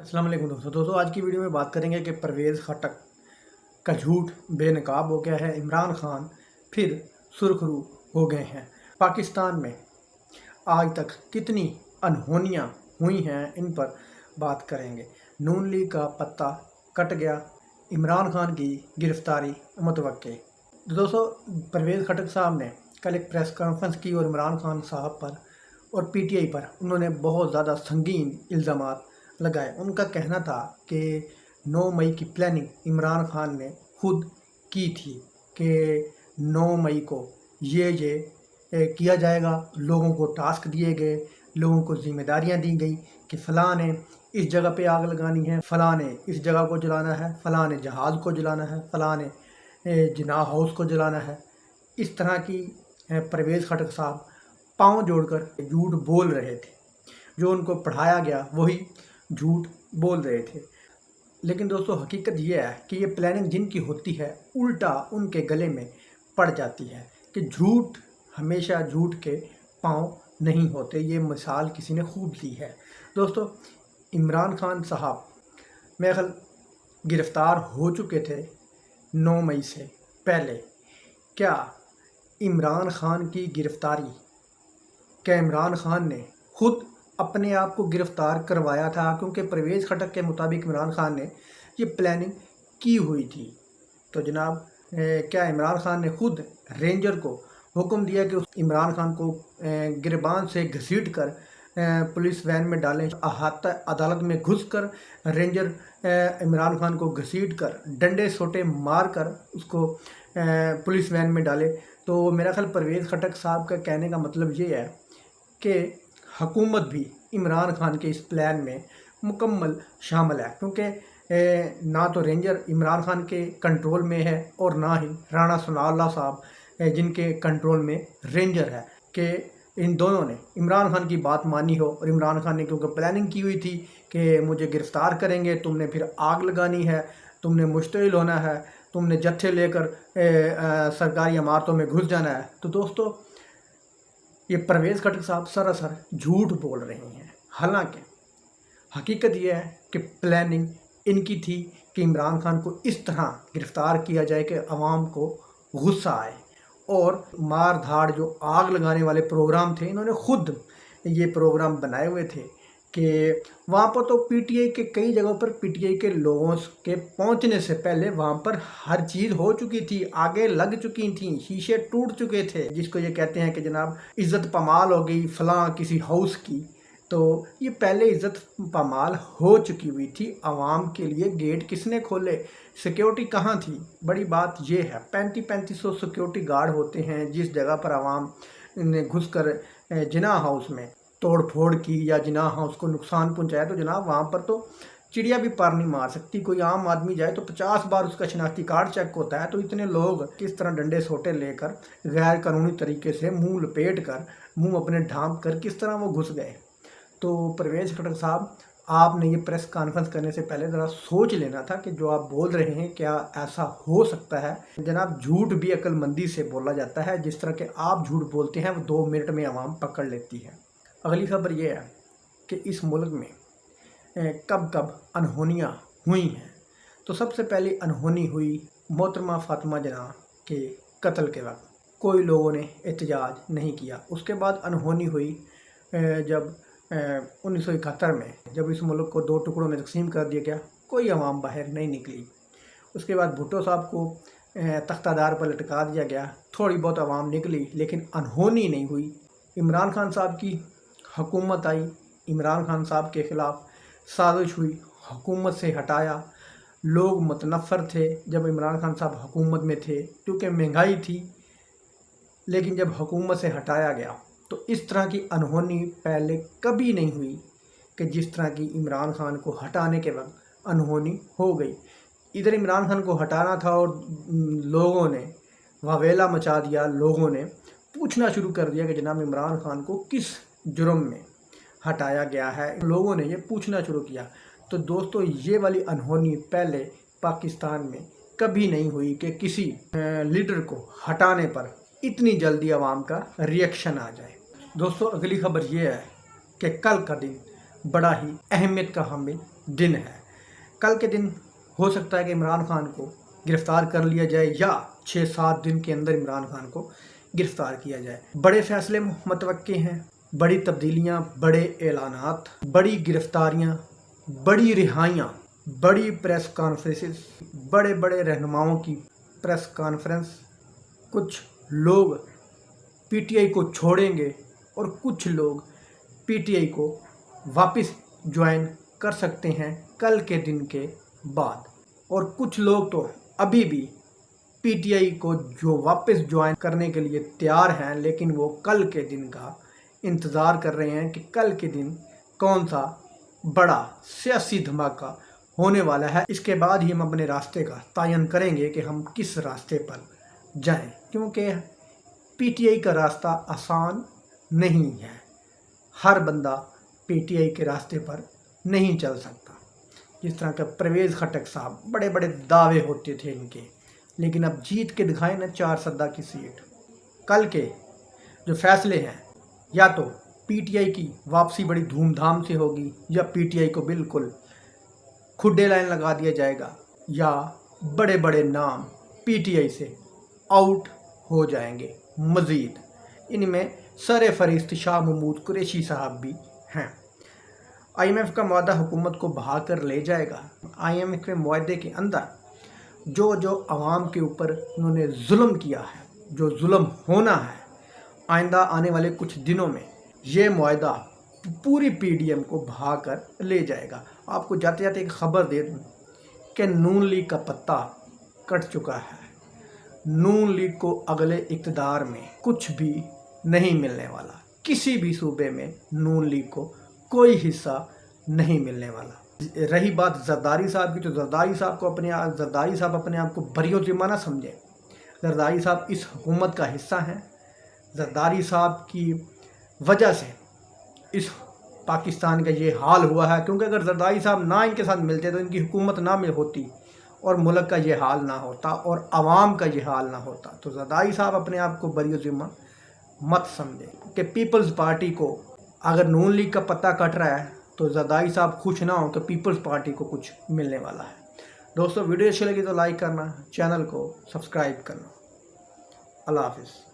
अस्सलाम वालेकुम दोस्तों आज की वीडियो में बात करेंगे कि परवेज़ खटक का झूठ बेनकाब हो गया है। इमरान खान फिर सुर्खरू हो गए हैं। पाकिस्तान में आज तक कितनी अनहोनियां हुई हैं, इन पर बात करेंगे। नून लीग का पत्ता कट गया, इमरान खान की गिरफ्तारी मुतवक्के। तो दोस्तों, परवेज़ खटक साहब ने कल एक प्रेस कॉन्फ्रेंस की और इमरान खान साहब पर और पीटीआई पर उन्होंने बहुत ज़्यादा संगीन इल्ज़ामात लगाए। उनका कहना था कि 9 मई की प्लानिंग इमरान खान ने खुद की थी कि 9 मई को ये किया जाएगा। लोगों को टास्क दिए गए, लोगों को जिम्मेदारियां दी गई कि फ़लाँ ने इस जगह पे आग लगानी है, फ़लाँ ने इस जगह को जलाना है, फ़लाँ ने जहाज़ को जलाना है, फ़लाँ ने जिनाह हाउस को जलाना है। इस तरह की परवेज़ खटक साहब पाँव जोड़कर झूठ बोल रहे थे। जो उनको पढ़ाया गया वही झूठ बोल रहे थे। लेकिन दोस्तों, हकीकत यह है कि ये प्लानिंग जिनकी होती है उल्टा उनके गले में पड़ जाती है कि झूठ हमेशा झूठ के पाँव नहीं होते। ये मिसाल किसी ने खूब दी है। दोस्तों, इमरान खान साहब मेरे ख्याल गिरफ़्तार हो चुके थे 9 मई से पहले। क्या इमरान खान की गिरफ़्तारी, क्या इमरान खान ने खुद अपने आप को गिरफ़्तार करवाया था? क्योंकि परवेज़ खटक के मुताबिक इमरान खान ने ये प्लानिंग की हुई थी। तो जनाब, क्या इमरान खान ने खुद रेंजर को हुक्म दिया कि इमरान खान को गिरबान से घसीट कर पुलिस वैन में डालें? अहाता अदालत में घुसकर रेंजर इमरान खान को घसीट कर डंडे सोटे मार कर उसको पुलिस वैन में डाले। तो मेरा ख्याल परवेज़ खटक साहब का कहने का मतलब ये है कि हुकूमत भी इमरान खान के इस प्लान में मुकम्मल शामिल है। क्योंकि ना तो रेंजर इमरान खान के कंट्रोल में है और ना ही राणा सनाउल्लाह साहब जिनके कंट्रोल में रेंजर है, कि इन दोनों ने इमरान खान की बात मानी हो। और इमरान खान ने क्योंकि प्लानिंग की हुई थी कि मुझे गिरफ़्तार करेंगे, तुमने फिर आग लगानी है, तुमने मुश्तिल होना है, तुमने जत्थे लेकर सरकारी इमारतों में घुस जाना है। तो दोस्तों, ये परवेज़ खटक साहब सरासर झूठ बोल रहे हैं। हालांकि हकीकत यह है कि प्लानिंग इनकी थी कि इमरान खान को इस तरह गिरफ़्तार किया जाए कि अवाम को गुस्सा आए। और मार धाड़ जो आग लगाने वाले प्रोग्राम थे, इन्होंने खुद ये प्रोग्राम बनाए हुए थे कि वहाँ पर तो पीटीआई के कई जगहों पर पीटीआई के लोगों के पहुँचने से पहले वहाँ पर हर चीज़ हो चुकी थी, आगे लग चुकी थी, शीशे टूट चुके थे, जिसको ये कहते हैं कि जनाब इज़्ज़त पामाल हो गई फ़लाँ किसी हाउस की। तो ये पहले इज़्ज़त पामाल हो चुकी हुई थी। आवाम के लिए गेट किसने खोले? सिक्योरिटी कहाँ थी? बड़ी बात ये है, 3500 सिक्योरिटी गार्ड होते हैं। जिस जगह पर आवाम ने घुस कर जिनाह हाउस में तोड़ फोड़ की या जिनाह हाउस को नुकसान पहुंचाया, तो जनाब वहाँ पर तो चिड़िया भी पार नहीं मार सकती। कोई आम आदमी जाए तो 50 बार उसका शनाख्ती कार्ड चेक होता है। तो इतने लोग किस तरह डंडे सोटे लेकर गैर कानूनी तरीके से मुंह लपेट कर, मुंह अपने ढांप कर किस तरह वो घुस गए? तो परवेज़ खटक साहब, आपने ये प्रेस कॉन्फ्रेंस करने से पहले ज़रा सोच लेना था कि जो आप बोल रहे हैं क्या ऐसा हो सकता है? जनाब, झूठ भी अक्लमंदी से बोला जाता है। जिस तरह के आप झूठ बोलते हैं वो 2 मिनट में आवाम पकड़ लेती है। अगली खबर ये है कि इस मुल्क में कब कब अनहोनियाँ हुई हैं। तो सबसे पहली अनहोनी हुई मोहतरमा फातिमा जना के कत्ल के वक्त। कोई लोगों ने एहतजाज नहीं किया। उसके बाद अनहोनी हुई जब 1971 में जब इस मुल्क को 2 टुकड़ों में तकसीम कर दिया गया, कोई आवाम बाहर नहीं निकली। उसके बाद भुट्टो साहब को तख्तादार पर लटका दिया गया, थोड़ी बहुत आवाम निकली, लेकिन अनहोनी नहीं हुई। इमरान खान साहब की हुकूमत आई, इमरान खान साहब के ख़िलाफ़ साजिश हुई, हुकूमत से हटाया। लोग मुतनफ़र थे जब इमरान खान साहब हुकूमत में थे क्योंकि महंगाई थी। लेकिन जब हुकूमत से हटाया गया तो इस तरह की अनहोनी पहले कभी नहीं हुई कि जिस तरह की इमरान खान को हटाने के वक्त अनहोनी हो गई। इधर इमरान खान को हटाना था और लोगों ने वावेला मचा दिया। लोगों ने पूछना शुरू कर दिया कि जनाब इमरान खान को किस जुर्म में हटाया गया है। लोगों ने ये पूछना शुरू किया। तो दोस्तों, ये वाली अनहोनी पहले पाकिस्तान में कभी नहीं हुई कि किसी लीडर को हटाने पर इतनी जल्दी आवाम का रिएक्शन आ जाए। दोस्तों, अगली खबर ये है कि कल का दिन बड़ा ही अहमियत का हामिल दिन है। कल के दिन हो सकता है कि इमरान खान को गिरफ़्तार कर लिया जाए या 6-7 दिन के अंदर इमरान खान को गिरफ़्तार किया जाए। बड़े फैसले मुतवक्के हैं, बड़ी तब्दीलियाँ, बड़े ऐलानात, बड़ी गिरफ़्तारियाँ, बड़ी रिहाइयाँ, बड़ी प्रेस कॉन्फ्रेंसेस, बड़े बड़े रहनुमाओं की प्रेस कॉन्फ्रेंस। कुछ लोग पीटीआई को छोड़ेंगे और कुछ लोग पीटीआई को वापस ज्वाइन कर सकते हैं कल के दिन के बाद, और कुछ लोग तो अभी भी पीटीआई को जो वापस ज्वाइन करने के लिए तैयार हैं, लेकिन वो कल के दिन का इंतज़ार कर रहे हैं कि कल के दिन कौन सा बड़ा सियासी धमाका होने वाला है। इसके बाद ही हम अपने रास्ते का तयन करेंगे कि हम किस रास्ते पर जाएं, क्योंकि पीटीआई का रास्ता आसान नहीं है। हर बंदा पीटीआई के रास्ते पर नहीं चल सकता। जिस तरह का परवेज़ खटक साहब, बड़े बड़े दावे होते थे इनके, लेकिन अब जीत के दिखाए ना 4 सद्दा की सीट। कल के जो फैसले हैं, या तो पीटीआई की वापसी बड़ी धूमधाम से होगी या पीटीआई को बिल्कुल खुड्डे लाइन लगा दिया जाएगा, या बड़े बड़े नाम पीटीआई से आउट हो जाएंगे। मज़ीद इनमें सर फहरिस्त शाह महमूद कुरैशी साहब भी हैं। आईएमएफ का मुआहदा हुकूमत को बहा कर ले जाएगा। आईएमएफ के मुआहदे के अंदर जो जो आवाम के ऊपर उन्होंने जुल्म किया है, जो जुल्म होना है, आइंदा आने वाले कुछ दिनों में ये मुआहदा पूरी पीडीएम को बहा कर ले जाएगा। आपको जाते जाते एक ख़बर दे दूँ कि नून लीग का पत्ता कट चुका है। नून लीग को अगले इक़्तिदार में कुछ भी नहीं मिलने वाला। किसी भी सूबे में नून लीग को कोई हिस्सा नहीं मिलने वाला। रही बात जरदारी साहब की, तो जरदारी साहब अपने आप को बरियो ज़िम्मा ना समझे। जरदारी साहब इस हुकूमत का हिस्सा हैं। जरदारी साहब की वजह से इस पाकिस्तान का ये हाल हुआ है, क्योंकि अगर जरदारी साहब ना इनके साथ मिलते तो इनकी हुकूमत ना मिल होती और मुल्क का ये हाल ना होता और आवाम का ये हाल ना होता। तो जरदारी साहब अपने आप को बरियो ज़िम्मा मत समझे कि पीपल्स पार्टी को अगर नून लीग का पत्ता कट रहा है तो जरदारी साहब खुश ना हो कि पीपल्स पार्टी को कुछ मिलने वाला है। दोस्तों, वीडियो अच्छी लगी तो लाइक करना, चैनल को सब्सक्राइब करना। अल्लाह हाफिज़।